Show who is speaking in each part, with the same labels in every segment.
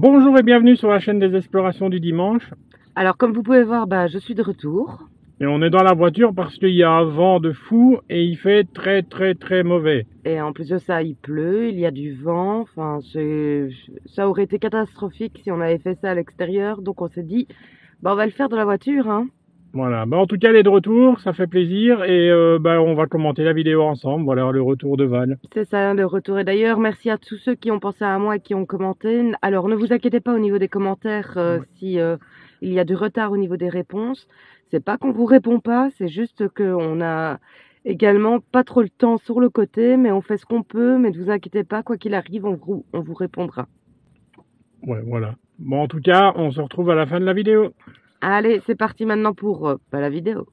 Speaker 1: Bonjour et bienvenue sur la chaîne des explorations du dimanche.
Speaker 2: Alors comme vous pouvez voir, je suis de retour.
Speaker 1: Et on est dans la voiture parce qu'il y a un vent de fou et il fait très mauvais.
Speaker 2: Et en plus de ça, il pleut, il y a du vent. Enfin, ça aurait été catastrophique si on avait fait ça à l'extérieur. Donc on s'est dit, on va le faire dans la voiture, hein.
Speaker 1: Voilà, en tout cas elle est de retour, ça fait plaisir et on va commenter la vidéo ensemble. Voilà le retour de Val.
Speaker 2: C'est ça, le retour. Et d'ailleurs, merci à tous ceux qui ont pensé à moi et qui ont commenté. Alors ne vous inquiétez pas au niveau des commentaires si il y a du retard au niveau des réponses. C'est pas qu'on vous répond pas, c'est juste qu'on a également pas trop le temps sur le côté, mais on fait ce qu'on peut. Mais ne vous inquiétez pas, quoi qu'il arrive, on vous répondra.
Speaker 1: Ouais, voilà. En tout cas, on se retrouve à la fin de la vidéo.
Speaker 2: Allez, c'est parti maintenant pour la vidéo.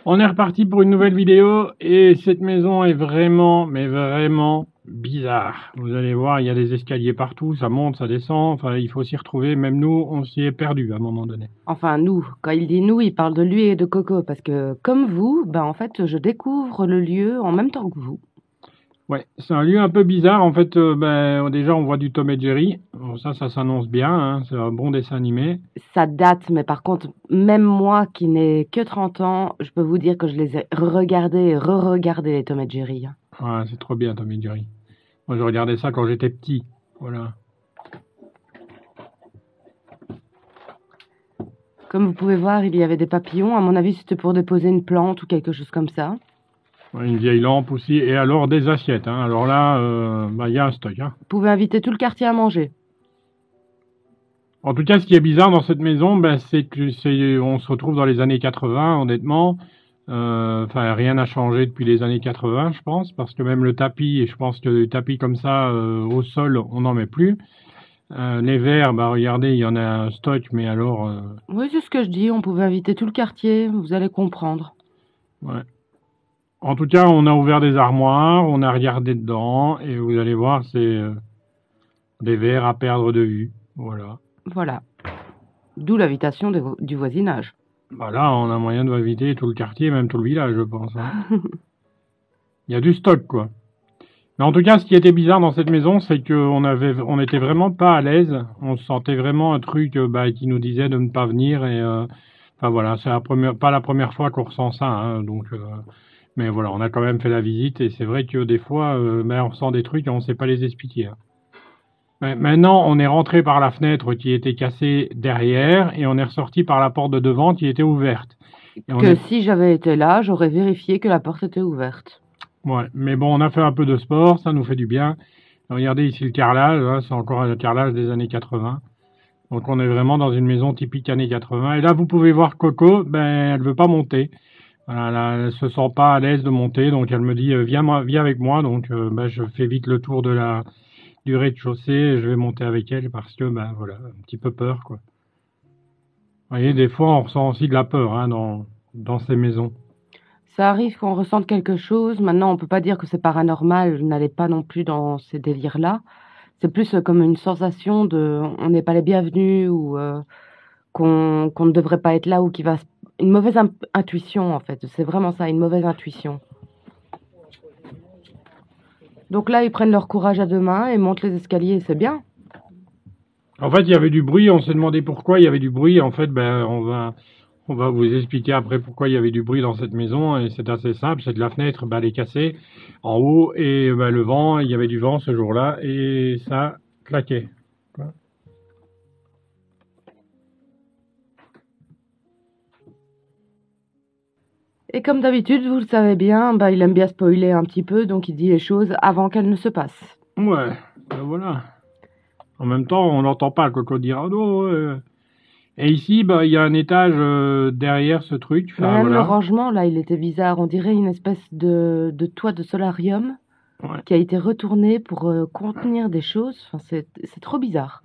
Speaker 1: On est reparti pour une nouvelle vidéo et cette maison est vraiment, mais vraiment bizarre. Vous allez voir, il y a des escaliers partout, ça monte, ça descend, enfin il faut s'y retrouver, même nous on s'y est perdu à un moment donné.
Speaker 2: Enfin nous, quand il dit nous, il parle de lui et de Coco, parce que comme vous, en fait je découvre le lieu en même temps que vous.
Speaker 1: Ouais, c'est un lieu un peu bizarre. En fait, déjà, on voit du Tom et Jerry. Bon, ça s'annonce bien. Hein. C'est un bon dessin animé.
Speaker 2: Ça date, mais par contre, même moi qui n'ai que 30 ans, je peux vous dire que je les ai regardés et re-regardés, les Tom et Jerry.
Speaker 1: Ouais, c'est trop bien, Tom et Jerry. Moi, je regardais ça quand j'étais petit. Voilà.
Speaker 2: Comme vous pouvez voir, il y avait des papillons. À mon avis, c'était pour déposer une plante ou quelque chose comme ça.
Speaker 1: Ouais, une vieille lampe aussi. Et alors, des assiettes. Hein. Alors là, il y a un stock. Hein.
Speaker 2: Vous pouvez inviter tout le quartier à manger.
Speaker 1: En tout cas, ce qui est bizarre dans cette maison, c'est que on se retrouve dans les années 80, honnêtement. Rien n'a changé depuis les années 80, je pense, parce que même le tapis, et je pense que les tapis comme ça au sol, on n'en met plus. Les verres, regardez, il y en a un stock, mais alors...
Speaker 2: Oui, c'est ce que je dis, on pouvait inviter tout le quartier, vous allez comprendre.
Speaker 1: Ouais. En tout cas, on a ouvert des armoires, on a regardé dedans, et vous allez voir, c'est des verres à perdre de vue. Voilà.
Speaker 2: Voilà. D'où l'invitation du voisinage.
Speaker 1: Là, on a moyen de inviter tout le quartier, même tout le village, je pense. Hein. Il y a du stock, quoi. Mais en tout cas, ce qui était bizarre dans cette maison, c'est qu'on était vraiment pas à l'aise. On se sentait vraiment un truc qui nous disait de ne pas venir. Et voilà, c'est pas la première fois qu'on ressent ça. Hein, mais voilà, on a quand même fait la visite et c'est vrai que des fois, on ressent des trucs et on ne sait pas les expliquer. Hein. Maintenant, on est rentré par la fenêtre qui était cassée derrière et on est ressorti par la porte de devant qui était ouverte.
Speaker 2: Si j'avais été là, j'aurais vérifié que la porte était ouverte.
Speaker 1: Ouais, mais bon, on a fait un peu de sport, ça nous fait du bien. Regardez ici le carrelage, hein, c'est encore un carrelage des années 80. Donc on est vraiment dans une maison typique années 80. Et là, vous pouvez voir Coco, elle veut pas monter. Voilà, elle se sent pas à l'aise de monter, donc elle me dit viens avec moi. Donc je fais vite le tour du rez-de-chaussée et je vais monter avec elle parce que voilà, un petit peu peur quoi. Vous voyez, des fois on ressent aussi de la peur hein, dans ces maisons.
Speaker 2: Ça arrive qu'on ressente quelque chose. Maintenant, on peut pas dire que c'est paranormal. Je n'allais pas non plus dans ces délires-là. C'est plus comme une sensation de on n'est pas les bienvenus ou qu'on ne devrait pas être là ou une mauvaise intuition en fait. C'est vraiment ça, une mauvaise intuition. Donc là, ils prennent leur courage à deux mains et montent les escaliers, c'est bien.
Speaker 1: En fait, il y avait du bruit, on s'est demandé pourquoi il y avait du bruit. En fait, on va vous expliquer après pourquoi il y avait du bruit dans cette maison. Et c'est assez simple, c'est que la fenêtre, elle est cassée en haut et le vent, il y avait du vent ce jour-là et ça claquait.
Speaker 2: Et comme d'habitude, vous le savez bien, il aime bien spoiler un petit peu, donc il dit les choses avant qu'elles ne se passent.
Speaker 1: Ouais, voilà. En même temps, on n'entend pas Coco dire « Oh non Et ici, il y a un étage derrière ce truc.
Speaker 2: Même le rangement, là, il était bizarre. On dirait une espèce de toit de solarium qui a été retourné pour contenir des choses. Enfin, c'est trop bizarre.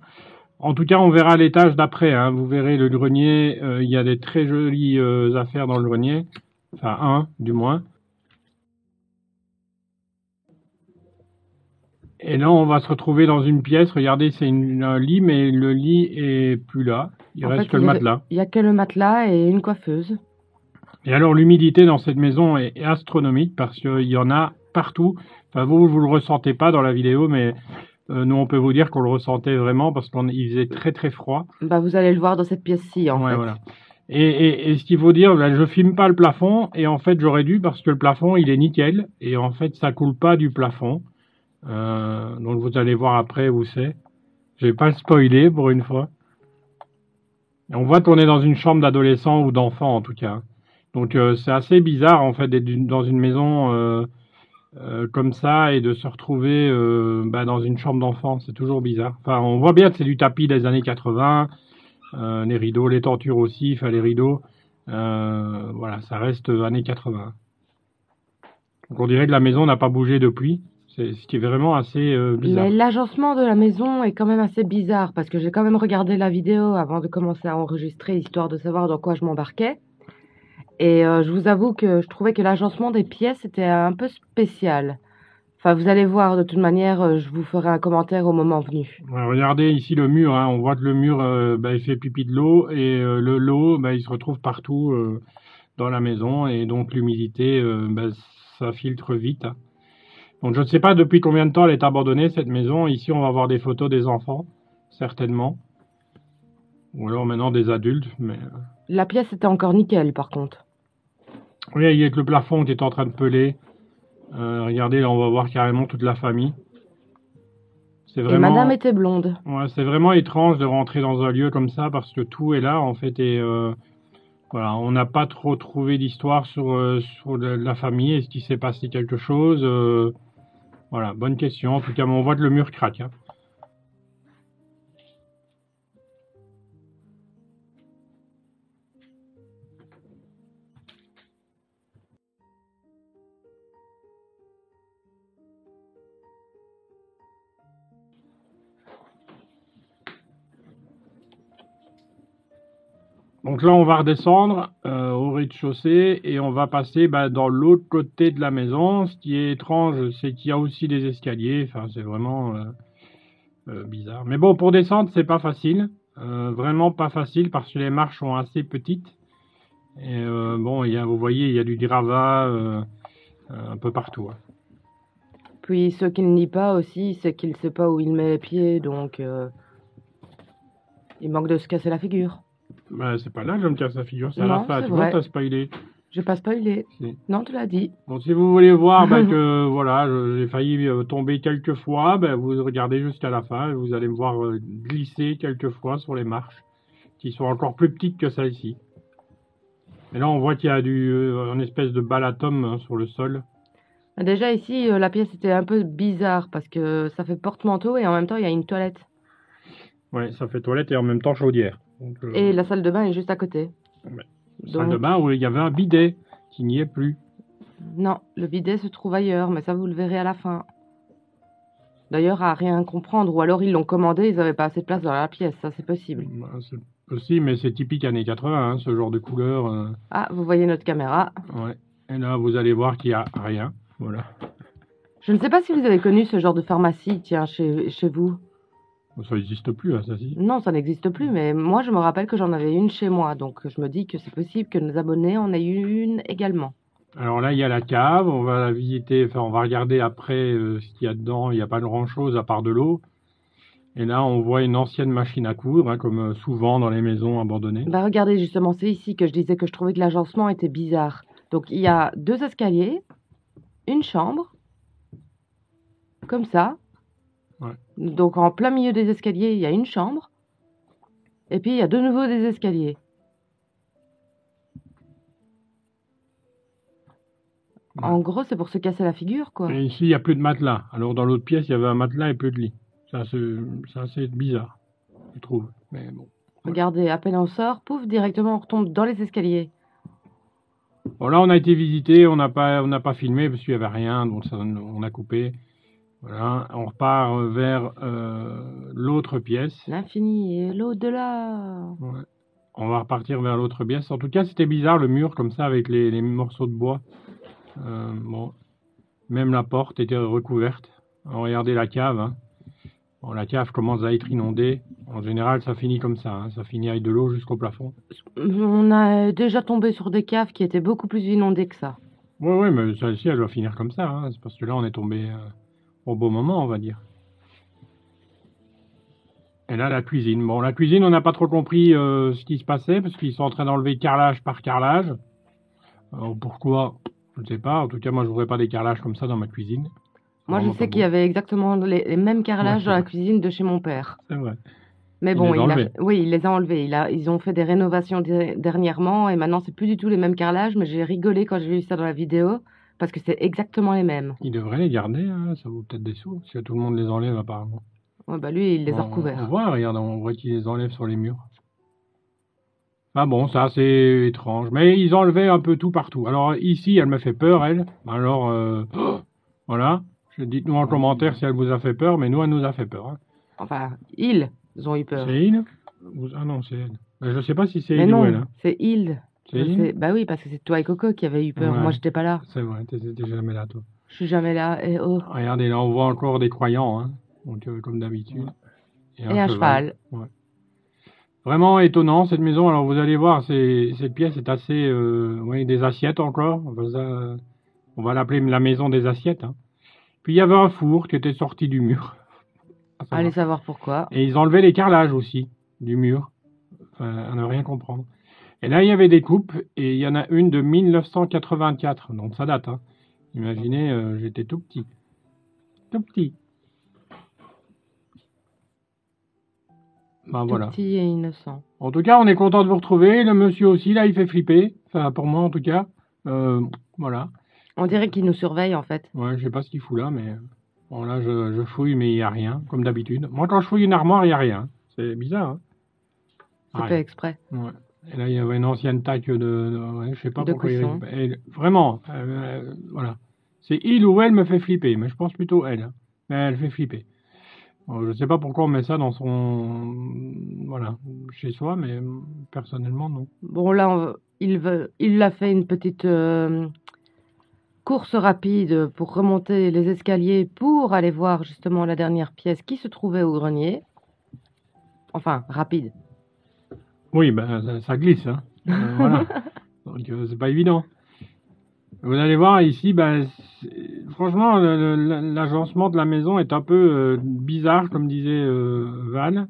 Speaker 1: En tout cas, on verra l'étage d'après. Hein. Vous verrez le grenier. Il y a des très jolies affaires dans le grenier. Enfin, un, du moins. Et là, on va se retrouver dans une pièce. Regardez, c'est un lit, mais le lit est plus là. Il reste que le matelas.
Speaker 2: Il n'y a que le matelas et une coiffeuse.
Speaker 1: Et alors, l'humidité dans cette maison est astronomique parce qu'il y en a partout. Enfin, vous le ressentez pas dans la vidéo, mais nous, on peut vous dire qu'on le ressentait vraiment parce qu'il faisait très très froid.
Speaker 2: Bah, vous allez le voir dans cette pièce-ci, en
Speaker 1: Ouais,
Speaker 2: fait.
Speaker 1: voilà. Et ce qu'il faut dire, ben, je filme pas le plafond, et en fait, j'aurais dû parce que le plafond, il est nickel, et en fait, ça coule pas du plafond. Donc vous allez voir après où c'est. Je vais pas le spoiler pour une fois. On voit qu'on est dans une chambre d'adolescent ou d'enfant en tout cas. Donc c'est assez bizarre en fait d'être dans une maison comme ça et de se retrouver dans une chambre d'enfant. C'est toujours bizarre. Enfin, on voit bien que c'est du tapis des années 80, les rideaux, les tentures aussi, enfin les rideaux. Voilà, ça reste années 80. Donc on dirait que la maison n'a pas bougé depuis. C'est ce qui est vraiment assez bizarre.
Speaker 2: Mais l'agencement de la maison est quand même assez bizarre parce que j'ai quand même regardé la vidéo avant de commencer à enregistrer, histoire de savoir dans quoi je m'embarquais. Et je vous avoue que je trouvais que l'agencement des pièces était un peu spécial. Enfin, vous allez voir, de toute manière, je vous ferai un commentaire au moment venu.
Speaker 1: Ouais, regardez ici le mur, hein. On voit que le mur il fait pipi de l'eau et l'eau il se retrouve partout dans la maison et donc l'humidité ça filtre vite, hein. Donc je ne sais pas depuis combien de temps elle est abandonnée cette maison. Ici on va voir des photos des enfants, certainement. Ou alors maintenant des adultes, mais
Speaker 2: La pièce était encore nickel, par contre.
Speaker 1: oui, il y a que le plafond qui est en train de peler. Regardez, là on va voir carrément toute la famille. C'est
Speaker 2: Et
Speaker 1: vraiment,
Speaker 2: madame était blonde.
Speaker 1: ouais, c'est vraiment étrange de rentrer dans un lieu comme ça parce que tout est là en fait et voilà, on n'a pas trop trouvé d'histoire sur la famille. Est-ce qu'il s'est passé quelque chose? Voilà, bonne question. En tout cas, on voit que le mur craque, hein. Donc là, on va redescendre au rez-de-chaussée et on va passer dans l'autre côté de la maison. Ce qui est étrange, c'est qu'il y a aussi des escaliers. Enfin, c'est vraiment bizarre. Mais bon, pour descendre, c'est pas facile. Vraiment pas facile parce que les marches sont assez petites. Et bon, vous voyez, il y a du gravat un peu partout, hein.
Speaker 2: Puis ce qu'il nie pas aussi, c'est qu'il sait pas où il met les pieds, donc il manque de se casser la figure.
Speaker 1: Bah, c'est pas là que je me casse la figure, c'est à la
Speaker 2: Non,
Speaker 1: fin.
Speaker 2: c'est
Speaker 1: Tu vois,
Speaker 2: vrai.
Speaker 1: t'as spoilé.
Speaker 2: J'ai pas spoilé.
Speaker 1: Si.
Speaker 2: Non, tu l'as dit.
Speaker 1: Bon, si vous voulez voir que voilà, j'ai failli tomber quelques fois, vous regardez jusqu'à la fin et vous allez me voir glisser quelques fois sur les marches, qui sont encore plus petites que celle-ci. Et là, on voit qu'il y a une espèce de balatum hein, sur le sol.
Speaker 2: Déjà ici, la pièce était un peu bizarre parce que ça fait porte-manteau et en même temps il y a une toilette.
Speaker 1: Ouais, ça fait toilette et en même temps chaudière. Donc,
Speaker 2: Et la salle de bain est juste à côté.
Speaker 1: ouais.
Speaker 2: Donc,
Speaker 1: Salle de bain où il y avait un bidet qui n'y est plus.
Speaker 2: non, le bidet se trouve ailleurs, mais ça vous le verrez à la fin. D'ailleurs, à rien comprendre, ou alors ils l'ont commandé, ils n'avaient pas assez de place dans la pièce, ça c'est possible.
Speaker 1: Bah, c'est possible, mais c'est typique années 80, hein, ce genre de couleur.
Speaker 2: Ah, vous voyez notre caméra.
Speaker 1: Ouais. Et là, vous allez voir qu'il n'y a rien. Voilà.
Speaker 2: Je ne sais pas si vous avez connu ce genre de pharmacie, tiens, chez vous.
Speaker 1: Ça n'existe plus, hein, ça si.
Speaker 2: Non, ça n'existe plus, mais moi je me rappelle que j'en avais une chez moi, donc je me dis que c'est possible que nos abonnés en aient une également.
Speaker 1: Alors là, il y a la cave, on va la visiter, enfin on va regarder après ce qu'il y a dedans. Il n'y a pas grand-chose à part de l'eau. Et là, on voit une ancienne machine à coudre, hein, comme souvent dans les maisons abandonnées.
Speaker 2: Bah regardez, justement, c'est ici que je disais que je trouvais que l'agencement était bizarre. Donc il y a 2 escaliers, une chambre, comme ça.
Speaker 1: Ouais.
Speaker 2: Donc en plein milieu des escaliers, il y a une chambre. Et puis il y a de nouveau des escaliers.
Speaker 1: Ouais.
Speaker 2: En gros, c'est pour se casser la figure, quoi.
Speaker 1: Et ici, il n'y a plus de matelas. Alors dans l'autre pièce, il y avait un matelas et plus de lit. C'est assez bizarre, je trouve. Mais bon.
Speaker 2: Regardez, à peine on sort, pouf, directement on retombe dans les escaliers.
Speaker 1: Bon, là, on a été visité, on n'a pas filmé parce qu'il n'y avait rien, donc ça, on a coupé. Voilà, on repart vers l'autre pièce.
Speaker 2: L'infini et l'au-delà.
Speaker 1: Ouais. On va repartir vers l'autre pièce. En tout cas, c'était bizarre le mur comme ça avec les morceaux de bois. Bon, même la porte était recouverte. Regardez la cave, hein. Bon, la cave commence à être inondée. En général, ça finit comme ça, hein. Ça finit avec de l'eau jusqu'au plafond.
Speaker 2: On a déjà tombé sur des caves qui étaient beaucoup plus inondées que ça.
Speaker 1: Ouais, mais celle-ci, elle doit finir comme ça, hein. C'est parce que là, on est tombé au bon moment, on va dire. Et là, la cuisine. Bon, la cuisine, on n'a pas trop compris ce qui se passait, parce qu'ils sont en train d'enlever carrelage par carrelage. Alors, pourquoi? Je ne sais pas. En tout cas, moi, je ne voudrais pas des carrelages comme ça dans ma cuisine. C'est
Speaker 2: Moi, je
Speaker 1: vraiment pas
Speaker 2: sais qu'il y
Speaker 1: beau.
Speaker 2: avait exactement les mêmes
Speaker 1: Ouais,
Speaker 2: carrelages
Speaker 1: c'est
Speaker 2: dans la
Speaker 1: vrai.
Speaker 2: cuisine de chez mon père.
Speaker 1: C'est vrai.
Speaker 2: Mais
Speaker 1: Il
Speaker 2: bon,
Speaker 1: les a enlevés.
Speaker 2: oui, il les a enlevés. Ils ont fait des rénovations dernièrement et maintenant, c'est plus du tout les mêmes carrelages, mais j'ai rigolé quand j'ai vu ça dans la vidéo parce que c'est exactement les mêmes.
Speaker 1: Il devrait les garder, hein. Ça vaut peut-être des sous, parce que tout le monde les enlève apparemment.
Speaker 2: Ouais, bah lui, il les a
Speaker 1: On
Speaker 2: recouverts.
Speaker 1: voit, regarde, on voit qu'ils les enlèvent sur les murs. Ah bon, ça c'est étrange. Mais ils enlevaient un peu tout partout. Alors ici, elle me fait peur, elle. Alors, voilà. Dites-nous en commentaire si elle vous a fait peur, mais nous, elle nous a fait peur, hein.
Speaker 2: Enfin, ils ont eu peur.
Speaker 1: C'est il? Ah non, c'est elle. Ben, je sais pas si c'est
Speaker 2: Mais
Speaker 1: il ou
Speaker 2: non,
Speaker 1: elle, hein.
Speaker 2: c'est ils.
Speaker 1: C'est il?
Speaker 2: Bah oui, parce que c'est toi et Coco qui avez eu peur.
Speaker 1: Ouais,
Speaker 2: Moi, j'étais pas là.
Speaker 1: c'est vrai, t'étais jamais là, toi.
Speaker 2: Je suis jamais là. Et oh,
Speaker 1: Regardez, là, on voit encore des croyants, hein. Donc, comme d'habitude. Et
Speaker 2: et un cheval.
Speaker 1: Ouais. Vraiment étonnant, cette maison. Alors, vous allez voir, cette pièce est assez... oui, des assiettes encore. On va l'appeler la maison des assiettes, hein. Puis, il y avait un four qui était sorti du mur. À savoir.
Speaker 2: Allez savoir pourquoi.
Speaker 1: Et ils enlevaient les carrelages aussi du mur. Enfin, à ne rien comprendre. Et là, il y avait des coupes, et il y en a une de 1984. Donc, ça date, hein. Imaginez, j'étais tout petit. Tout petit. Ben,
Speaker 2: Tout
Speaker 1: voilà.
Speaker 2: petit et innocent.
Speaker 1: En tout cas, on est content de vous retrouver. Le monsieur aussi, là, il fait flipper. Enfin, pour moi, en tout cas. Voilà.
Speaker 2: On dirait qu'il nous surveille, en fait.
Speaker 1: Ouais, je sais pas ce qu'il fout là, mais... Bon, là, je fouille, mais il n'y a rien, comme d'habitude. Moi, quand je fouille une armoire, il n'y a rien. C'est bizarre, hein.
Speaker 2: C'est
Speaker 1: Ouais.
Speaker 2: fait exprès.
Speaker 1: Ouais. Et là, il y avait une ancienne taque ouais, je sais pas
Speaker 2: De
Speaker 1: pourquoi
Speaker 2: cuisson.
Speaker 1: vraiment, voilà. C'est il ou elle me fait flipper, mais je pense plutôt elle, hein. Mais elle fait flipper. Bon, je sais pas pourquoi on met ça dans son... Voilà, chez soi, mais personnellement, non.
Speaker 2: Bon, là, il a fait une petite course rapide pour remonter les escaliers pour aller voir justement la dernière pièce qui se trouvait au grenier. Enfin, rapide.
Speaker 1: Oui, ben, ça glisse, hein. Voilà. Donc, c'est pas évident. Vous allez voir ici, ben, franchement, l'agencement de la maison est un peu bizarre, comme disait Val.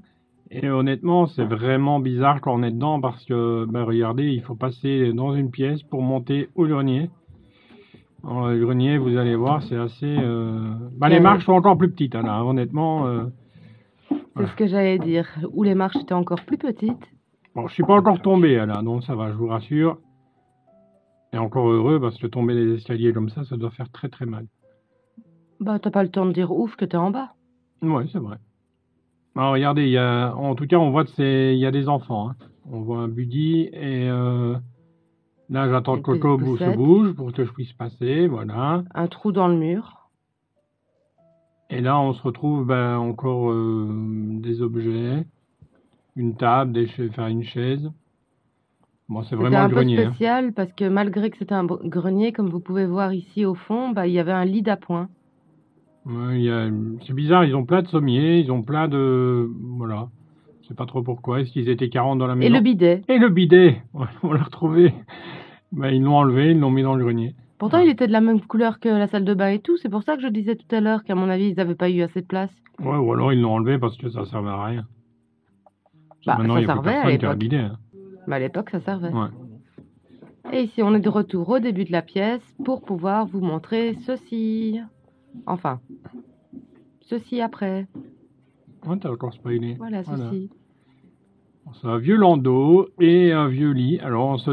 Speaker 1: Et honnêtement, c'est vraiment bizarre quand on est dedans parce que, ben, regardez, il faut passer dans une pièce pour monter au grenier. Alors, le grenier, vous allez voir, c'est assez... Ben, les marches sont encore plus petites, hein, là, honnêtement.
Speaker 2: C'est
Speaker 1: Voilà.
Speaker 2: ce que j'allais dire. Où les marches étaient encore plus petites.
Speaker 1: Bon, je suis pas encore tombé, là, donc ça va, je vous rassure. Et encore heureux, parce que tomber les escaliers comme ça doit faire très très mal.
Speaker 2: Bah, t'as pas le temps de dire ouf que t'es en bas.
Speaker 1: Oui, c'est vrai. Alors, regardez, en tout cas, on voit qu'il y a des enfants, hein. On voit un buddy et là, j'attends que
Speaker 2: Une
Speaker 1: Coco
Speaker 2: petite
Speaker 1: se
Speaker 2: poussette.
Speaker 1: bouge pour que je puisse passer, voilà.
Speaker 2: Un trou dans le mur.
Speaker 1: Et là, on se retrouve ben, encore des objets, une table, une chaise. Bon, c'est
Speaker 2: C'était
Speaker 1: vraiment
Speaker 2: un
Speaker 1: le
Speaker 2: peu
Speaker 1: grenier, hein.
Speaker 2: spécial parce que malgré que c'était un grenier, comme vous pouvez voir ici au fond, bah, il y avait un lit d'appoint.
Speaker 1: Ouais, c'est bizarre, ils ont plein de sommiers, ils ont plein de... Voilà. Je sais pas trop pourquoi. Est-ce qu'ils étaient 40 dans la
Speaker 2: Et
Speaker 1: maison?
Speaker 2: le bidet.
Speaker 1: Et le bidet, on l'a retrouvé. Ben, ils l'ont enlevé, ils l'ont mis dans le grenier.
Speaker 2: Pourtant,
Speaker 1: Ouais.
Speaker 2: il était de la même couleur que la salle de bain et tout. C'est pour ça que je disais tout à l'heure qu'à mon avis, ils n'avaient pas eu assez de place.
Speaker 1: Ouais, ou alors ils l'ont enlevé parce que ça servait à rien.
Speaker 2: Bah,
Speaker 1: Maintenant,
Speaker 2: ça
Speaker 1: il n'y a plus
Speaker 2: servait à
Speaker 1: personne qui a un
Speaker 2: l'époque.
Speaker 1: bidet, hein.
Speaker 2: Mais à l'époque, ça servait.
Speaker 1: Ouais.
Speaker 2: Et ici, on est de retour au début de la pièce pour pouvoir vous montrer ceci. Enfin, ceci après.
Speaker 1: Ouais, t'as encore spoilé.
Speaker 2: Voilà, ceci.
Speaker 1: C'est un vieux landau et un vieux lit. Alors, on se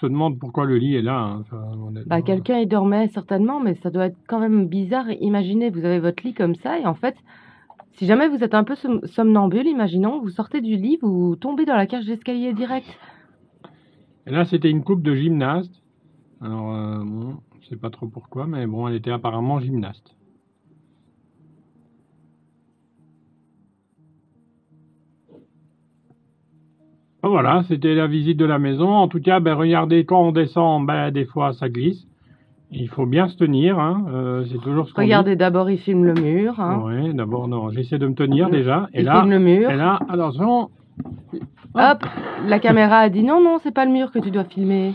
Speaker 1: demande pourquoi le lit est là, hein. Enfin,
Speaker 2: Bah, quelqu'un y dormait certainement, mais ça doit être quand même bizarre. Imaginez, vous avez votre lit comme ça, et en fait, si jamais vous êtes un peu somnambule, imaginons, vous sortez du lit, vous tombez dans la cage d'escalier direct.
Speaker 1: Et là, c'était une coupe de gymnaste. Alors, bon, je sais pas trop pourquoi, mais bon, elle était apparemment gymnaste. Ben voilà, c'était la visite de la maison. En tout cas, ben regardez, quand on descend, ben des fois ça glisse. Il faut bien se tenir, hein. C'est toujours ce qu'on dit.
Speaker 2: Regardez, d'abord, il filme le mur. Hein.
Speaker 1: Ouais, d'abord, non, j'essaie de me tenir déjà. Et
Speaker 2: Il
Speaker 1: là,
Speaker 2: filme le mur.
Speaker 1: et là, attention.
Speaker 2: Hop, la caméra a dit non, non, c'est pas le mur que tu dois filmer.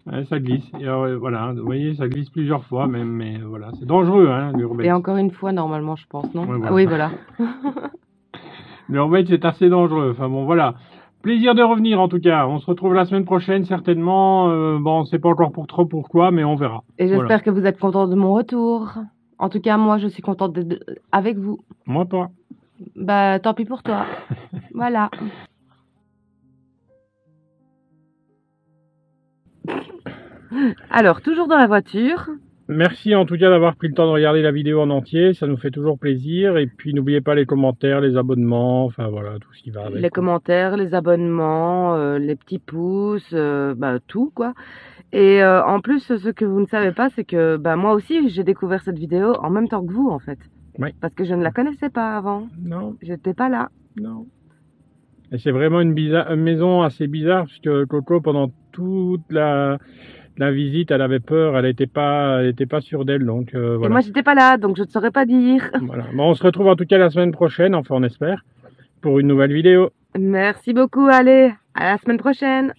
Speaker 1: Ouais, ça glisse. Et voilà, vous voyez, ça glisse plusieurs fois même, mais voilà, c'est dangereux, hein, l'urbex.
Speaker 2: Et encore une fois, normalement, je pense, non?
Speaker 1: Ouais, voilà.
Speaker 2: Ah oui, voilà.
Speaker 1: Le Urbex, c'est assez dangereux. Enfin bon, voilà. Plaisir de revenir en tout cas. On se retrouve la semaine prochaine certainement. Bon, on sait pas encore pour trop pourquoi, mais on verra.
Speaker 2: Et j'espère
Speaker 1: Voilà.
Speaker 2: que vous êtes content de mon retour. En tout cas, moi, je suis contente d'être avec vous.
Speaker 1: Moi pas.
Speaker 2: Bah, tant pis pour toi. Voilà. Alors, toujours dans la voiture.
Speaker 1: Merci en tout cas d'avoir pris le temps de regarder la vidéo en entier, ça nous fait toujours plaisir. Et puis n'oubliez pas les commentaires, les abonnements, enfin voilà, tout ce qui va avec.
Speaker 2: Les commentaires, les abonnements, les petits pouces, bah, tout quoi. Et en plus, ce que vous ne savez pas, c'est que bah, moi aussi, j'ai découvert cette vidéo en même temps que vous, en fait.
Speaker 1: Oui.
Speaker 2: Parce que je ne la connaissais pas avant.
Speaker 1: Non,
Speaker 2: J'étais pas là.
Speaker 1: non. Et c'est vraiment une maison assez bizarre, puisque Coco, pendant toute la visite, elle avait peur, elle était pas sûre d'elle, donc
Speaker 2: Et
Speaker 1: voilà.
Speaker 2: moi, j'étais pas là, donc je ne saurais pas dire.
Speaker 1: Voilà. Bon, on se retrouve en tout cas la semaine prochaine, enfin on espère, pour une nouvelle vidéo.
Speaker 2: Merci beaucoup, allez, à la semaine prochaine.